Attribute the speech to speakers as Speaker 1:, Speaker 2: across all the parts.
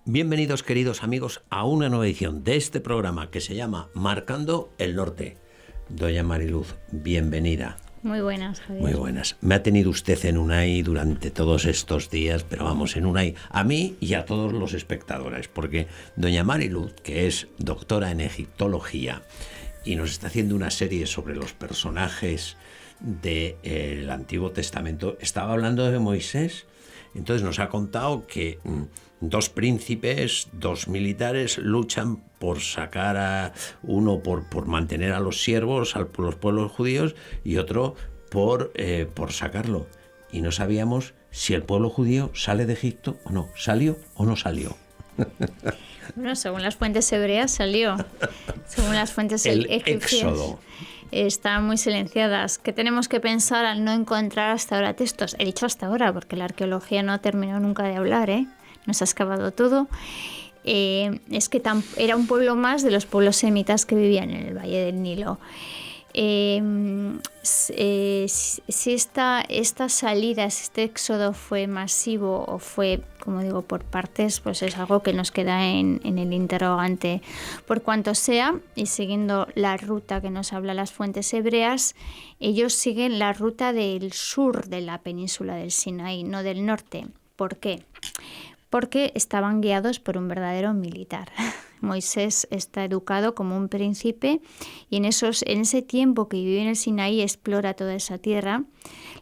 Speaker 1: Bienvenidos, queridos amigos, a una nueva edición de este programa que se llama Marcando el Norte. Doña Mariluz, bienvenida.
Speaker 2: Muy buenas, Javier.
Speaker 1: Muy buenas. Me ha tenido usted en Unai durante todos estos días, pero vamos, en Unai, a mí y a todos los espectadores, porque doña Mariluz, que es doctora en egiptología y nos está haciendo una serie sobre los personajes del Antiguo Testamento, estaba hablando de Moisés. Entonces nos ha contado que dos príncipes, dos militares luchan por sacar a uno por mantener a los siervos, a los pueblos judíos, y otro por sacarlo. Y no sabíamos si el pueblo judío sale de Egipto o no. ¿Salió o no salió?
Speaker 2: Bueno, según las fuentes hebreas salió. Según las fuentes egipcias.
Speaker 1: Éxodo.
Speaker 2: Están muy silenciadas. ¿Qué tenemos que pensar al no encontrar hasta ahora textos? He dicho hasta ahora porque la arqueología no ha terminado nunca de hablar, nos ha excavado todo. Es que era un pueblo más de los pueblos semitas que vivían en el Valle del Nilo. Si esta salida, este éxodo fue masivo o fue, como digo, por partes, pues es algo que nos queda en el interrogante. Por cuanto sea, y siguiendo la ruta que nos habla las fuentes hebreas, ellos siguen la ruta del sur de la península del Sinaí, no del norte. ¿Por qué? Porque estaban guiados por un verdadero militar. Moisés está educado como un príncipe y en ese tiempo que vive en el Sinaí explora toda esa tierra,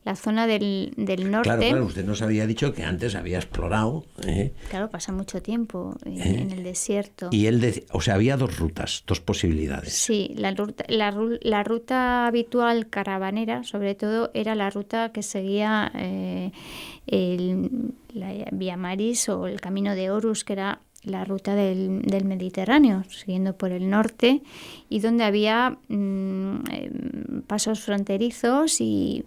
Speaker 2: la zona del norte.
Speaker 1: Claro, usted nos había dicho que antes había explorado.
Speaker 2: Claro, pasa mucho tiempo en el desierto.
Speaker 1: Y había dos rutas, dos posibilidades.
Speaker 2: Sí, la ruta habitual caravanera, sobre todo, era la ruta que seguía la Vía Maris o el Camino de Horus, que era la ruta del Mediterráneo, siguiendo por el norte, y donde había pasos fronterizos y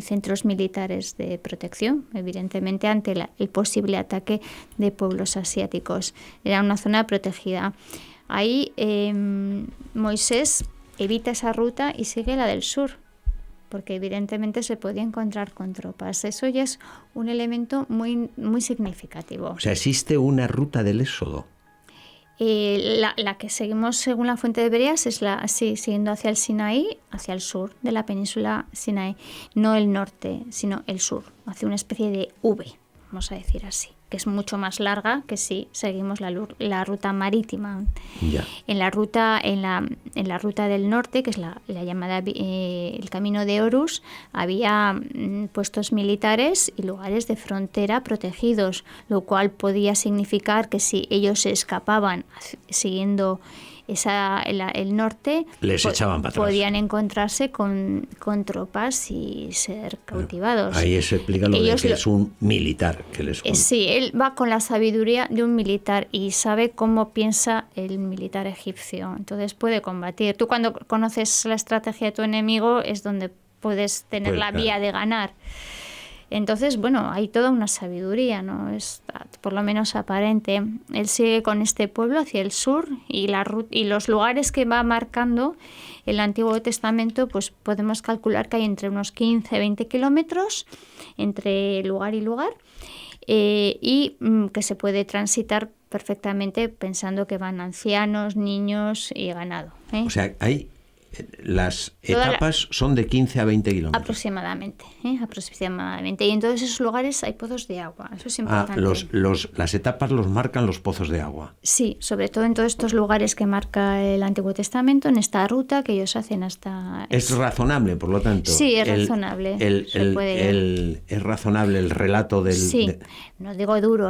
Speaker 2: centros militares de protección, evidentemente ante el posible ataque de pueblos asiáticos. Era una zona protegida. Ahí Moisés evita esa ruta y sigue la del sur, porque evidentemente se podía encontrar con tropas. Eso ya es un elemento muy, muy significativo.
Speaker 1: O sea, ¿existe una ruta del éxodo?
Speaker 2: La que seguimos según la fuente de Hebreas es siguiendo hacia el Sinaí, hacia el sur de la península Sinaí. No el norte, sino el sur. Hace una especie de V, vamos a decir así, que es mucho más larga que si seguimos la ruta marítima.
Speaker 1: Ya.
Speaker 2: En la ruta del norte, que es la llamada el Camino de Horus, había puestos militares y lugares de frontera protegidos, lo cual podía significar que si ellos se escapaban siguiendo el norte,
Speaker 1: les echaban para atrás.
Speaker 2: Podían encontrarse con tropas y ser cautivados.
Speaker 1: Ahí se explica lo de que es un militar que les
Speaker 2: sí, él va con la sabiduría de un militar y sabe cómo piensa el militar egipcio. Entonces puede combatir. Tú cuando conoces la estrategia de tu enemigo es donde puedes tener la vía de ganar. Entonces, bueno, hay toda una sabiduría, ¿no? Es por lo menos aparente. Él sigue con este pueblo hacia el sur y los lugares que va marcando el Antiguo Testamento, pues podemos calcular que hay entre unos 15 20 kilómetros entre lugar y lugar y que se puede transitar perfectamente pensando que van ancianos, niños y ganado.
Speaker 1: O sea, las etapas son de 15 a 20 kilómetros.
Speaker 2: Aproximadamente. Y en todos esos lugares hay pozos de agua. Eso es importante.
Speaker 1: Las etapas los marcan los pozos de agua.
Speaker 2: Sí, sobre todo en todos estos lugares que marca el Antiguo Testamento, en esta ruta que ellos hacen hasta...
Speaker 1: Es razonable, por lo tanto.
Speaker 2: Sí, es razonable.
Speaker 1: Es razonable el relato del...
Speaker 2: Sí, no digo duro,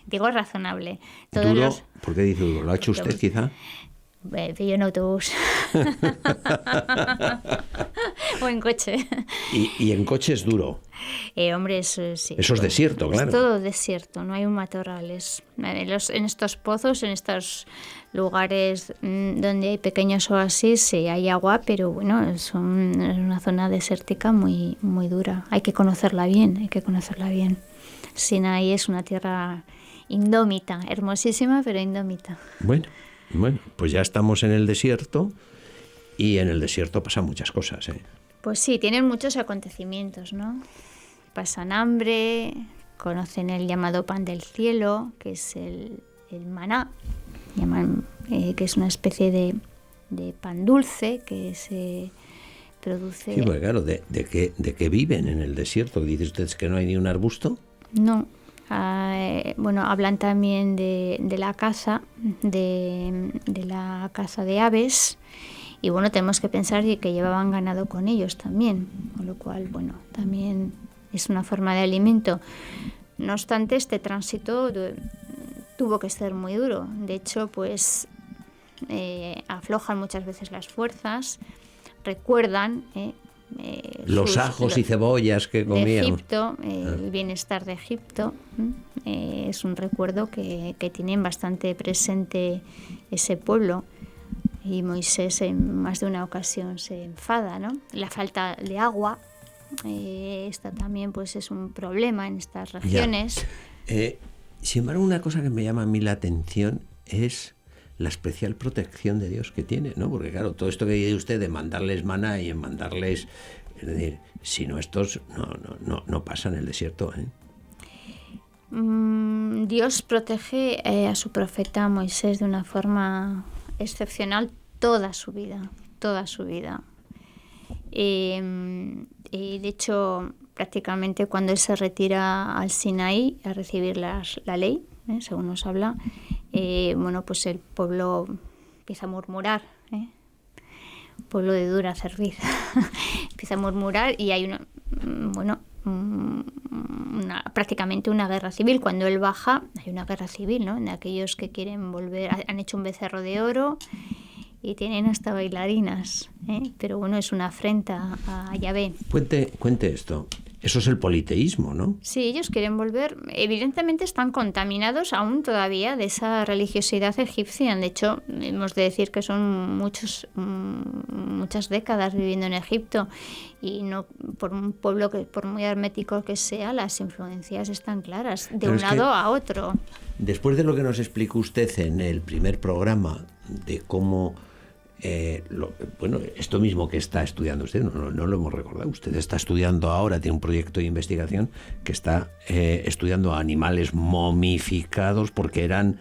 Speaker 2: digo razonable.
Speaker 1: ¿Duro? ¿Por qué dice duro? ¿Lo ha hecho usted quizá?
Speaker 2: Yo en autobús o en coche.
Speaker 1: ¿Y en coche es duro?
Speaker 2: Hombre, sí.
Speaker 1: Eso es desierto, claro.
Speaker 2: Es todo desierto, no hay un matorral. En estos pozos, en estos lugares donde hay pequeños oasis, sí hay agua, pero bueno, es una zona desértica muy, muy dura. Hay que conocerla bien. Sinaí es una tierra indómita, hermosísima, pero indómita.
Speaker 1: Bueno, pues ya estamos en el desierto y en el desierto pasan muchas cosas,
Speaker 2: Pues sí, tienen muchos acontecimientos, ¿no? Pasan hambre, conocen el llamado pan del cielo, que es el maná, llaman, que es una especie de pan dulce que se produce...
Speaker 1: Sí, porque claro, ¿de qué viven en el desierto? ¿Dice usted que no hay ni un arbusto?
Speaker 2: No. Bueno, hablan también de la caza, de la caza de aves, y bueno, tenemos que pensar que llevaban ganado con ellos también, con lo cual, bueno, también es una forma de alimento. No obstante, este tránsito tuvo que ser muy duro. De hecho, pues aflojan muchas veces las fuerzas, recuerdan
Speaker 1: los ajos y cebollas que comíamos.
Speaker 2: De Egipto, el bienestar de Egipto. Es un recuerdo que tienen bastante presente ese pueblo. Y Moisés en más de una ocasión se enfada, ¿no? La falta de agua, esta también pues es un problema en estas regiones.
Speaker 1: Sin embargo, una cosa que me llama a mí la atención es la especial protección de Dios que tiene, ¿no? Porque claro, todo esto que dice usted de mandarles maná y en mandarles, es decir, si no, estos no pasan el desierto, ¿eh?
Speaker 2: Dios protege a su profeta Moisés de una forma excepcional toda su vida. De hecho, prácticamente cuando él se retira al Sinaí a recibir la ley, según nos habla, bueno, pues el pueblo empieza a murmurar, pueblo de dura cerviz, empieza a murmurar y hay prácticamente una guerra civil. Cuando él baja hay una guerra civil, ¿no? De aquellos que quieren volver, han hecho un becerro de oro y tienen hasta bailarinas, pero bueno, es una afrenta a Yahvé.
Speaker 1: Cuente esto. Eso es el politeísmo, ¿no?
Speaker 2: Sí, ellos quieren volver. Evidentemente están contaminados aún todavía de esa religiosidad egipcia. De hecho, hemos de decir que son muchas décadas viviendo en Egipto y no por un pueblo que, por muy hermético que sea, las influencias están claras de un lado a otro.
Speaker 1: Después de lo que nos explicó usted en el primer programa de cómo... bueno, esto mismo que está estudiando usted, no lo hemos recordado. Usted está estudiando ahora, tiene un proyecto de investigación que está estudiando a animales momificados porque eran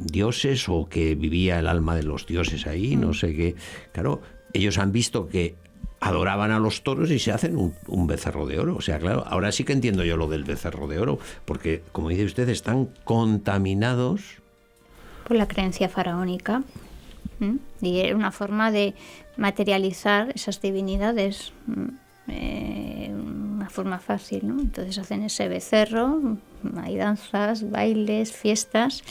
Speaker 1: dioses o que vivía el alma de los dioses ahí, no sé qué. Claro, ellos han visto que adoraban a los toros y se hacen un becerro de oro. O sea, claro, ahora sí que entiendo yo lo del becerro de oro, porque, como dice usted, están contaminados
Speaker 2: por la creencia faraónica. Y era una forma de materializar esas divinidades, una forma fácil, ¿no? Entonces hacen ese becerro, hay danzas, bailes, fiestas.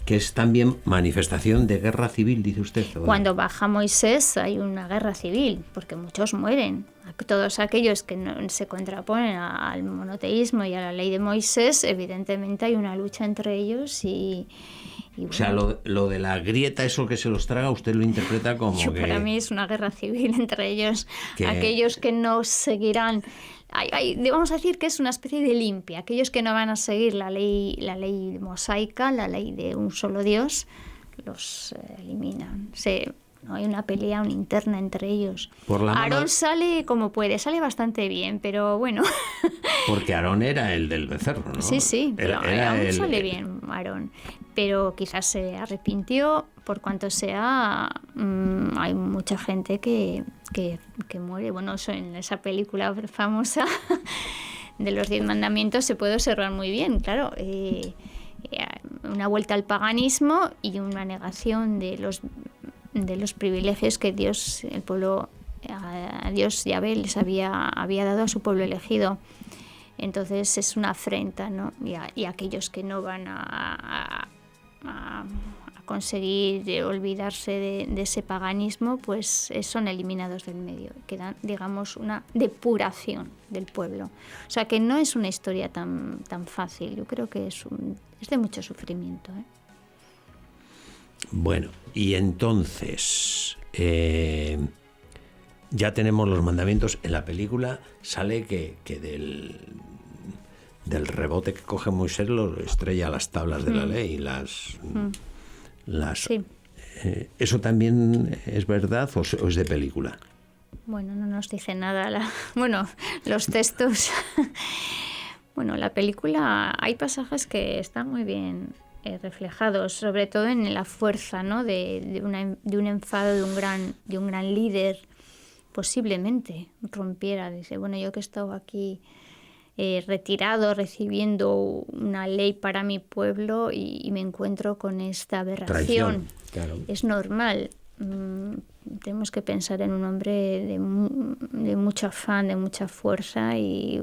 Speaker 1: Que es también manifestación de guerra civil, dice usted.
Speaker 2: Cuando baja Moisés hay una guerra civil, porque muchos mueren. Todos aquellos que no se contraponen al monoteísmo y a la ley de Moisés, evidentemente hay una lucha entre ellos y bueno,
Speaker 1: o sea, lo de la grieta, eso que se los traga, usted lo interpreta como que...
Speaker 2: Para mí es una guerra civil entre ellos. Aquellos que no seguirán... vamos a decir que es una especie de limpia. Aquellos que no van a seguir la ley mosaica, la ley de un solo Dios, los eliminan. No hay una pelea interna entre ellos. Aarón sale como puede, sale bastante bien, pero bueno.
Speaker 1: Porque Aarón era el del becerro, ¿no?
Speaker 2: Sí, sale bien Aarón. Pero quizás se arrepintió, por cuanto sea, hay mucha gente que muere. Bueno, eso en esa película famosa de los 10 mandamientos se puede observar muy bien, claro. Una vuelta al paganismo y una negación de los privilegios que Dios, el pueblo, a Dios Yahvé les había dado a su pueblo elegido. Entonces es una afrenta, ¿no? Y aquellos que no van a conseguir olvidarse de ese paganismo, pues son eliminados del medio. Queda, digamos, una depuración del pueblo. O sea que no es una historia tan fácil. Yo creo que es de mucho sufrimiento, ¿eh?
Speaker 1: Bueno, y entonces ya tenemos los mandamientos. En la película sale que del rebote que coge Moisés lo estrella a las tablas de la ley. Sí. ¿Eso también es verdad o es de película?
Speaker 2: Bueno, no nos dice nada. Bueno, los textos... Bueno, la película hay pasajes que están muy bien reflejados, sobre todo en la fuerza, ¿no? de un enfado de un gran líder, posiblemente rompiera. Dice, bueno, yo que he estado aquí retirado, recibiendo una ley para mi pueblo y me encuentro con esta aberración.
Speaker 1: Traición, claro.
Speaker 2: Es normal. Tenemos que pensar en un hombre de mucho afán, de mucha fuerza y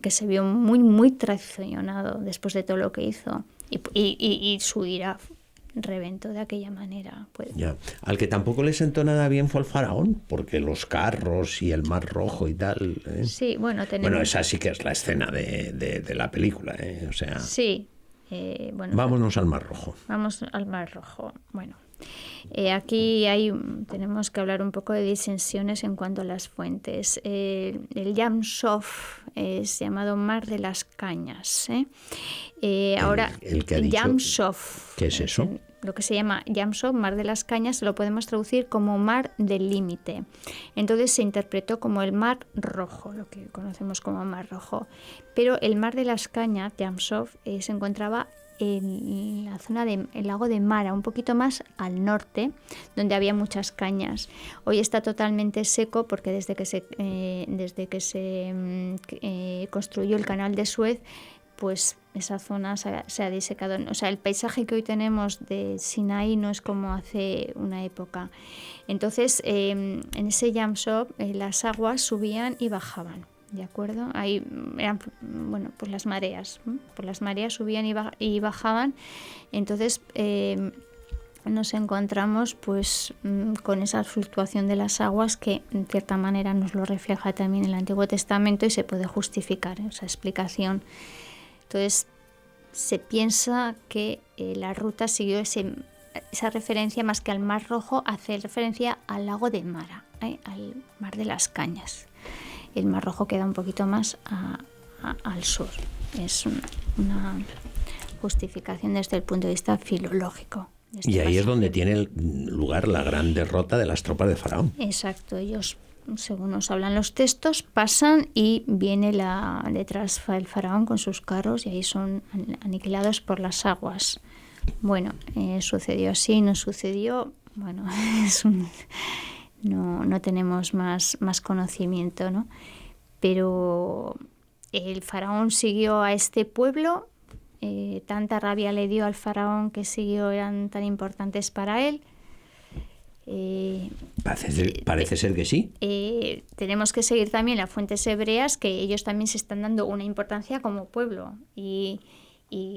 Speaker 2: que se vio muy, muy traicionado después de todo lo que hizo. Y su ira reventó de aquella manera. Pues.
Speaker 1: Ya. Al que tampoco le sentó nada bien fue al faraón, porque los carros y el mar rojo y tal.
Speaker 2: Sí, bueno, tenemos...
Speaker 1: Bueno, esa sí que es la escena de la película, o sea...
Speaker 2: Sí. Bueno,
Speaker 1: vámonos al mar rojo.
Speaker 2: Vamos al mar rojo. Bueno, aquí tenemos que hablar un poco de disensiones en cuanto a las fuentes. El Yam Suf es llamado Mar de las Cañas. Ahora,
Speaker 1: el que ha dicho,
Speaker 2: Yam Suf,
Speaker 1: ¿qué es eso?
Speaker 2: Lo que se llama Yam Suf, Mar de las Cañas, lo podemos traducir como Mar del Límite. Entonces se interpretó como el Mar Rojo, lo que conocemos como Mar Rojo. Pero el Mar de las Cañas, Yam Suf, se encontraba en la zona del lago de Mara, un poquito más al norte, donde había muchas cañas. Hoy está totalmente seco porque desde que se construyó el canal de Suez, pues esa zona se ha disecado. O sea, el paisaje que hoy tenemos de Sinaí no es como hace una época. Entonces, en ese Yam Suf, las aguas subían y bajaban. ¿De acuerdo? Ahí eran, bueno, pues las mareas. Por las mareas subían y bajaban. Entonces nos encontramos pues con esa fluctuación de las aguas que en cierta manera nos lo refleja también el Antiguo Testamento y se puede justificar esa explicación. Entonces se piensa que la ruta siguió esa referencia más que al Mar Rojo, hace referencia al lago de Mara, al Mar de las Cañas. El Mar Rojo queda un poquito más al sur. Es una justificación desde el punto de vista filológico.
Speaker 1: Y ahí es donde tiene lugar la gran derrota de las tropas de Faraón.
Speaker 2: Exacto. Ellos, según nos hablan los textos, pasan y viene detrás el Faraón con sus carros y ahí son aniquilados por las aguas. Bueno, sucedió así, no sucedió. Bueno, no tenemos más conocimiento, ¿no? Pero el Faraón siguió a este pueblo, tanta rabia le dio al Faraón que eran tan importantes para él.
Speaker 1: Parece ser que sí.
Speaker 2: Tenemos que seguir también las fuentes hebreas, que ellos también se están dando una importancia como pueblo. Y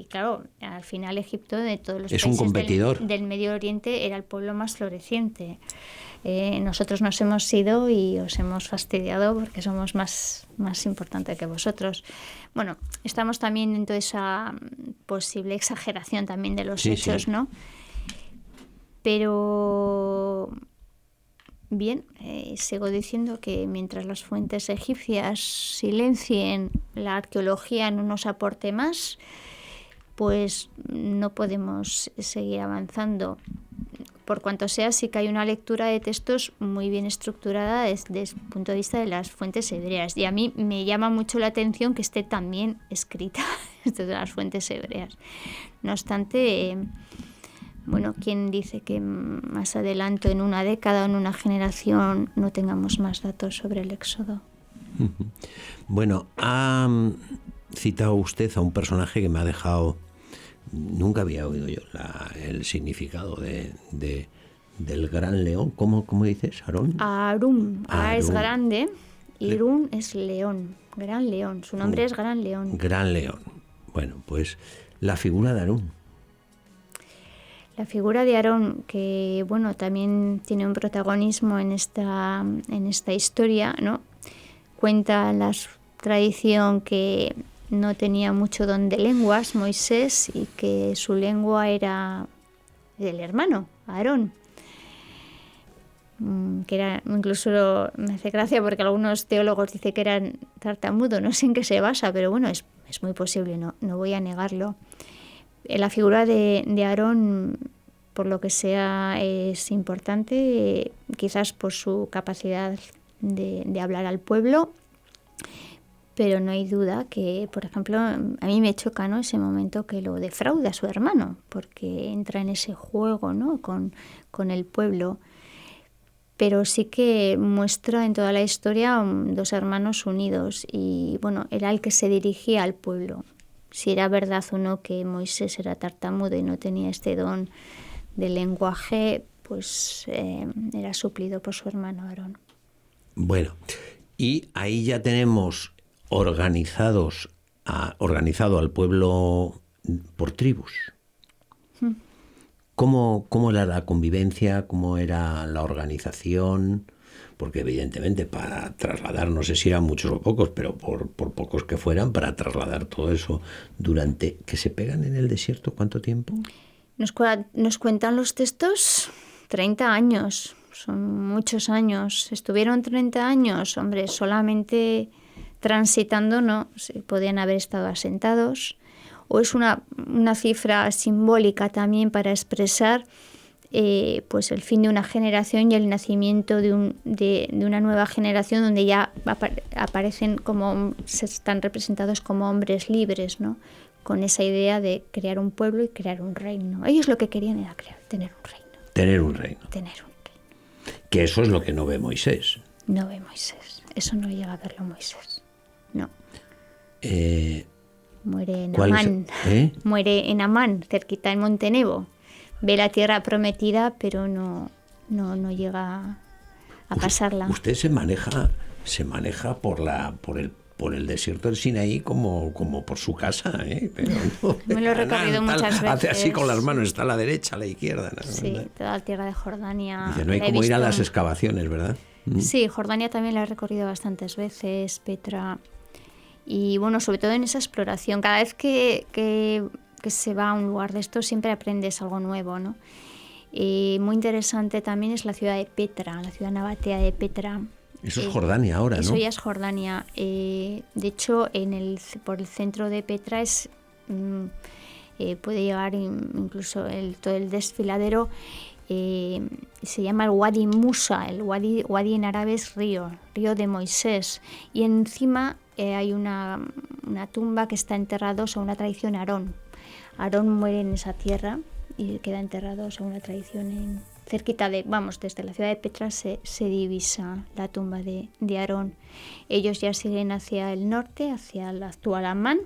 Speaker 2: claro, al final Egipto, de todos los países del Medio Oriente, era el pueblo más floreciente. Nosotros nos hemos ido y os hemos fastidiado porque somos más importantes que vosotros. Bueno, estamos también en toda esa posible exageración también de los hechos, sí. ¿No? Pero bien, sigo diciendo que mientras las fuentes egipcias silencien, la arqueología no nos aporte más, pues no podemos seguir avanzando. Por cuanto sea, sí que hay una lectura de textos muy bien estructurada desde el punto de vista de las fuentes hebreas. Y a mí me llama mucho la atención que esté tan bien escrita desde las fuentes hebreas. No obstante, bueno, ¿quién dice que más adelante, en una década o en una generación, no tengamos más datos sobre el Éxodo?
Speaker 1: Bueno, ha citado usted a un personaje que me ha dejado... Nunca había oído yo el significado del gran león. ¿Cómo dices, Aarón?
Speaker 2: Arum. A es grande y Rum es león. Gran león. Su nombre es Gran León.
Speaker 1: Gran León. Bueno, pues la figura de Aarón.
Speaker 2: La figura de Aarón, que bueno, también tiene un protagonismo en esta historia, ¿no? Cuenta la tradición que no tenía mucho don de lenguas, Moisés, y que su lengua era del hermano, Aarón. Que era, incluso me hace gracia porque algunos teólogos dicen que era tartamudo, no sé en qué se basa, pero bueno, es muy posible, no voy a negarlo. La figura de Aarón, por lo que sea, es importante, quizás por su capacidad de hablar al pueblo, Pero no hay duda que, por ejemplo, a mí me choca, ¿no?, ese momento que lo defrauda a su hermano, porque entra en ese juego, ¿no?, con el pueblo. Pero sí que muestra en toda la historia dos hermanos unidos y, bueno, era el que se dirigía al pueblo. Si era verdad o no que Moisés era tartamudo y no tenía este don del lenguaje, pues era suplido por su hermano Aarón.
Speaker 1: Bueno, y ahí ya tenemos organizado al pueblo por tribus. ¿Cómo era la convivencia? ¿Cómo era la organización? Porque evidentemente para trasladar, no sé si eran muchos o pocos, pero por pocos que fueran, para trasladar todo eso durante... ¿Que se pegan en el desierto cuánto tiempo?
Speaker 2: Nos cuentan los textos 30 años, son muchos años. ¿Estuvieron 30 años? Hombre, solamente transitando no, podían haber estado asentados. O es una cifra simbólica también para expresar pues el fin de una generación y el nacimiento de una nueva generación donde ya aparecen se están representados como hombres libres, ¿no?, con esa idea de crear un pueblo y crear un reino. Ellos lo que querían era tener un reino.
Speaker 1: Tener un reino.
Speaker 2: Tener un reino.
Speaker 1: Que eso es lo que no ve Moisés.
Speaker 2: No ve Moisés. Eso no llega a verlo Moisés. No. Muere en Amán. Muere en Amán, cerquita en Monte Nebo. Ve la tierra prometida, pero no llega a pasarla.
Speaker 1: Usted se maneja por el desierto del Sinaí como por su casa, ¿eh? Pero no,
Speaker 2: me lo he recorrido muchas veces.
Speaker 1: Hace así con las manos, está a la derecha, a la izquierda, ¿no?
Speaker 2: Sí, toda la tierra de Jordania.
Speaker 1: Dice, no hay como ir a las excavaciones, ¿verdad?
Speaker 2: Sí, Jordania también la he recorrido bastantes veces, Petra. Y bueno, sobre todo en esa exploración. Cada vez que se va a un lugar de esto siempre aprendes algo nuevo, ¿no? Muy interesante también es la ciudad de Petra, la ciudad nabatea de Petra.
Speaker 1: Eso es Jordania ahora, ¿no?
Speaker 2: Eso ya es Jordania. De hecho, por el centro de Petra puede llegar incluso todo el desfiladero. Se llama el Wadi Musa. El Wadi en árabe es río de Moisés. Y encima hay una tumba que está enterrado según la tradición Aarón. Aarón muere en esa tierra y queda enterrado según la tradición cerquita desde la ciudad de Petra se divisa la tumba de Aarón. Ellos ya siguen hacia el norte, hacia la actual Amán,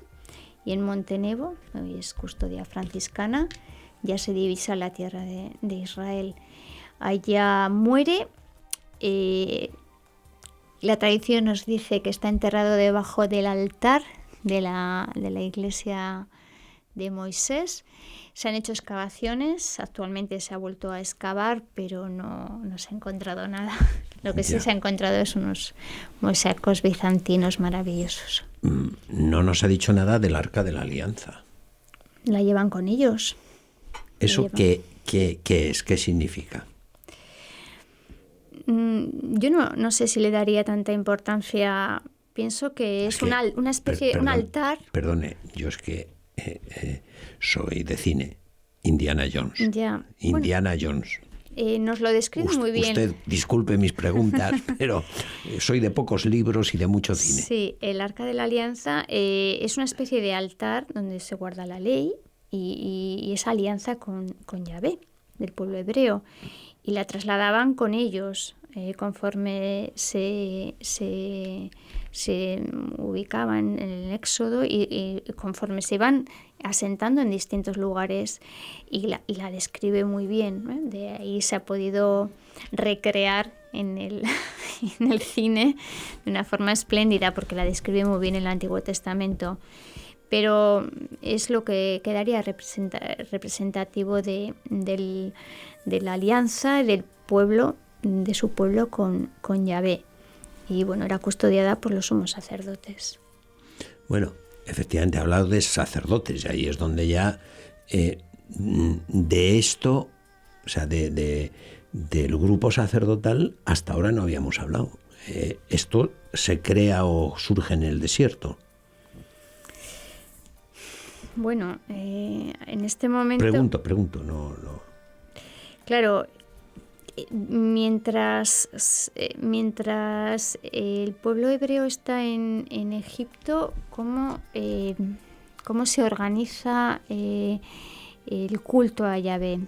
Speaker 2: y en Monte Nebo, hoy es custodia franciscana, ya se divisa la tierra de Israel. Allá muere. La tradición nos dice que está enterrado debajo del altar de la iglesia de Moisés. Se han hecho excavaciones, actualmente se ha vuelto a excavar, pero no se ha encontrado nada. Lo que sí se ha encontrado es unos mosaicos bizantinos maravillosos.
Speaker 1: No nos ha dicho nada del Arca de la Alianza.
Speaker 2: La llevan con ellos.
Speaker 1: ¿Eso qué es? ¿Qué significa?
Speaker 2: Yo no sé si le daría tanta importancia. Pienso que es una especie, un altar.
Speaker 1: Perdone, yo es que soy de cine. Indiana Jones.
Speaker 2: Ya.
Speaker 1: Indiana Jones.
Speaker 2: Nos lo describe muy bien.
Speaker 1: Usted disculpe mis preguntas, pero soy de pocos libros y de mucho cine.
Speaker 2: Sí, el Arca de la Alianza es una especie de altar donde se guarda la ley y esa alianza con Yahvé, del pueblo hebreo. Y la trasladaban con ellos conforme se ubicaban en el Éxodo y conforme se iban asentando en distintos lugares y la describe muy bien, ¿eh? De ahí se ha podido recrear en el cine de una forma espléndida porque la describe muy bien en el Antiguo Testamento. Pero es lo que quedaría representativo de la alianza del pueblo, de su pueblo con Yahvé. Y bueno, era custodiada por los sumos sacerdotes.
Speaker 1: Bueno, efectivamente, ha hablado de sacerdotes, y ahí es donde ya de esto, o sea, del grupo sacerdotal, hasta ahora no habíamos hablado. ¿Esto se crea o surge en el desierto?
Speaker 2: Bueno, en este momento...
Speaker 1: Pregunto, no.
Speaker 2: Claro, mientras el pueblo hebreo está en Egipto, ¿cómo se organiza el culto a Yahvé?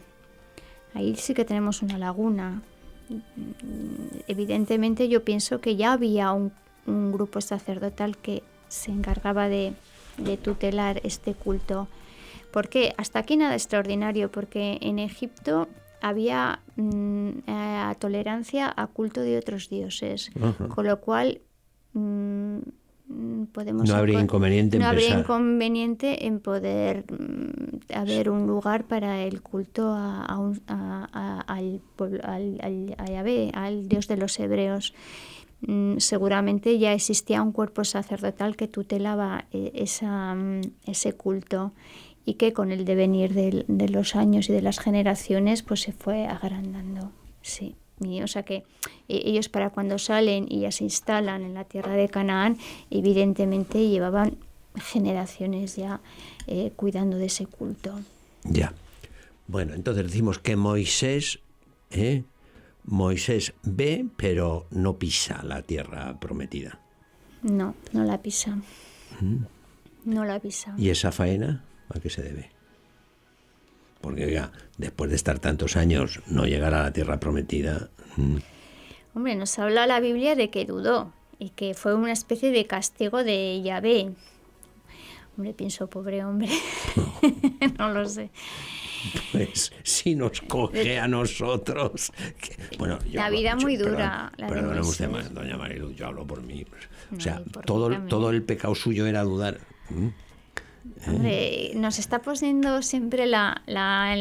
Speaker 2: Ahí sí que tenemos una laguna. Evidentemente yo pienso que ya había un grupo sacerdotal que se encargaba de tutelar este culto. ¿Por qué? Hasta aquí nada extraordinario, porque en Egipto había tolerancia a culto de otros dioses, con lo cual podemos
Speaker 1: no habría inconveniente
Speaker 2: en poder haber un lugar para el culto a Yahvé, al Dios de los hebreos. Seguramente ya existía un cuerpo sacerdotal que tutelaba ese culto, y que con el devenir de los años y de las generaciones pues se fue agrandando. Sí. Y, o sea que ellos, para cuando salen y ya se instalan en la tierra de Canaán, evidentemente llevaban generaciones ya cuidando de ese culto.
Speaker 1: Ya. Bueno, entonces decimos que Moisés ve, pero no pisa la tierra prometida.
Speaker 2: No la pisa. No la pisa.
Speaker 1: ¿Y esa faena a qué se debe? Porque, oiga, después de estar tantos años, no llegar a la tierra prometida...
Speaker 2: Hombre, nos habla la Biblia de que dudó y que fue una especie de castigo de Yahvé. Hombre, pienso, pobre hombre. No lo sé.
Speaker 1: Pues si nos coge a nosotros... Bueno,
Speaker 2: la vida muy dura.
Speaker 1: Perdóneme usted, doña Mariluz, yo hablo por mí. O sea, todo el pecado suyo era dudar.
Speaker 2: Hombre, nos está poniendo siempre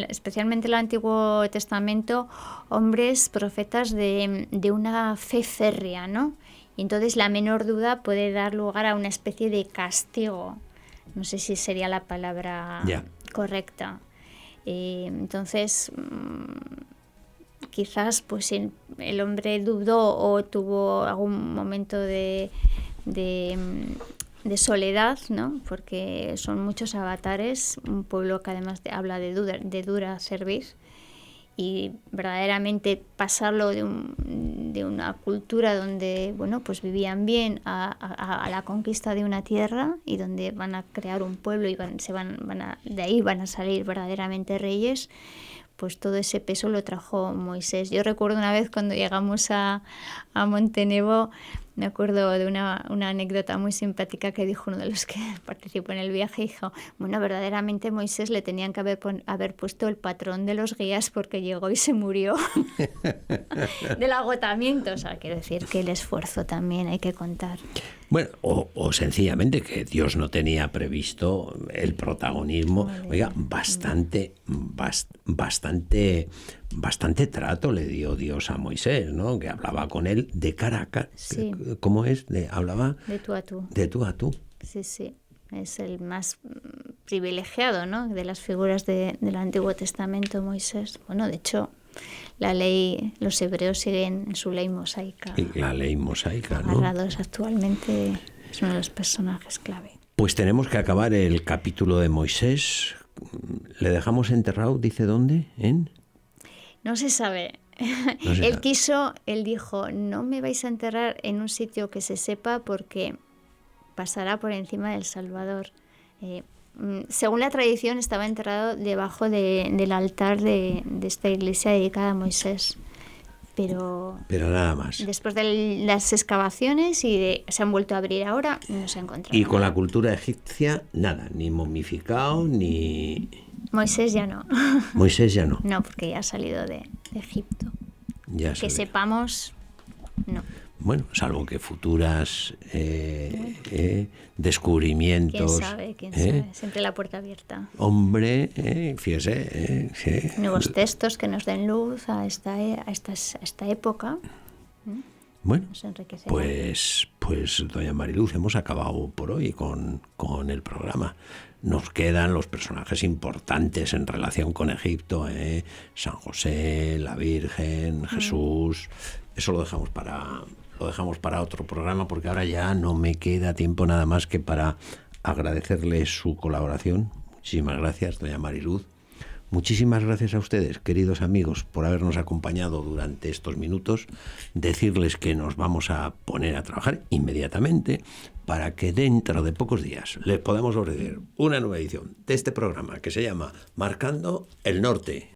Speaker 2: especialmente el Antiguo Testamento, hombres profetas de una fe férrea, ¿no? Y entonces la menor duda puede dar lugar a una especie de castigo. No sé si sería la palabra correcta. Entonces, quizás pues el hombre dudó o tuvo algún momento de soledad, ¿no? Porque son muchos avatares, un pueblo que además habla de dura cerviz, y verdaderamente pasarlo de una cultura donde pues vivían bien a la conquista de una tierra, y donde van a crear un pueblo y de ahí van a salir verdaderamente reyes, pues todo ese peso lo trajo Moisés. Yo recuerdo una vez cuando llegamos a Montenevo, me acuerdo de una anécdota muy simpática que dijo uno de los que participó en el viaje. Dijo, bueno, verdaderamente Moisés le tenían que haber puesto el patrón de los guías, porque llegó y se murió del agotamiento. O sea, quiero decir que el esfuerzo también hay que contar.
Speaker 1: Bueno, o sencillamente que Dios no tenía previsto el protagonismo. Oiga, bastante trato le dio Dios a Moisés, ¿no? Que hablaba con él de cara a cara.
Speaker 2: Sí.
Speaker 1: ¿Cómo es? Hablaba
Speaker 2: de tú a tú.
Speaker 1: De tú a tú.
Speaker 2: Sí. Es el más privilegiado, ¿no? De las figuras del Antiguo Testamento, Moisés. Bueno, de hecho, la ley, los hebreos siguen en su ley mosaica.
Speaker 1: Y la ley mosaica, ¿no?
Speaker 2: Agarrados actualmente, es uno de los personajes clave.
Speaker 1: Pues tenemos que acabar el capítulo de Moisés. ¿Le dejamos enterrado? ¿Dice dónde?
Speaker 2: No se sabe. Él dijo, no me vais a enterrar en un sitio que se sepa, porque pasará por encima del Salvador. Según la tradición, estaba enterrado debajo del altar de esta iglesia dedicada a Moisés. Pero
Speaker 1: nada más.
Speaker 2: Después de las excavaciones se han vuelto a abrir ahora, no se ha encontrado.
Speaker 1: Y con la cultura egipcia, nada, ni momificado, ni...
Speaker 2: Moisés ya no.
Speaker 1: Moisés ya no.
Speaker 2: No, porque ya ha salido de Egipto.
Speaker 1: Ya
Speaker 2: que sepamos, no.
Speaker 1: Bueno, salvo que futuras descubrimientos...
Speaker 2: ¿Quién sabe? Siempre la puerta abierta.
Speaker 1: Hombre, fíjese... sí.
Speaker 2: Nuevos textos que nos den luz a esta época.
Speaker 1: Bueno, pues doña Mariluz, hemos acabado por hoy con el programa. Nos quedan los personajes importantes en relación con Egipto, San José, la Virgen, Jesús. Eso lo dejamos para otro programa, porque ahora ya no me queda tiempo nada más que para agradecerle su colaboración. Muchísimas gracias, doña Mariluz. Muchísimas gracias a ustedes, queridos amigos, por habernos acompañado durante estos minutos. Decirles que nos vamos a poner a trabajar inmediatamente para que dentro de pocos días les podamos ofrecer una nueva edición de este programa que se llama Marcando el Norte.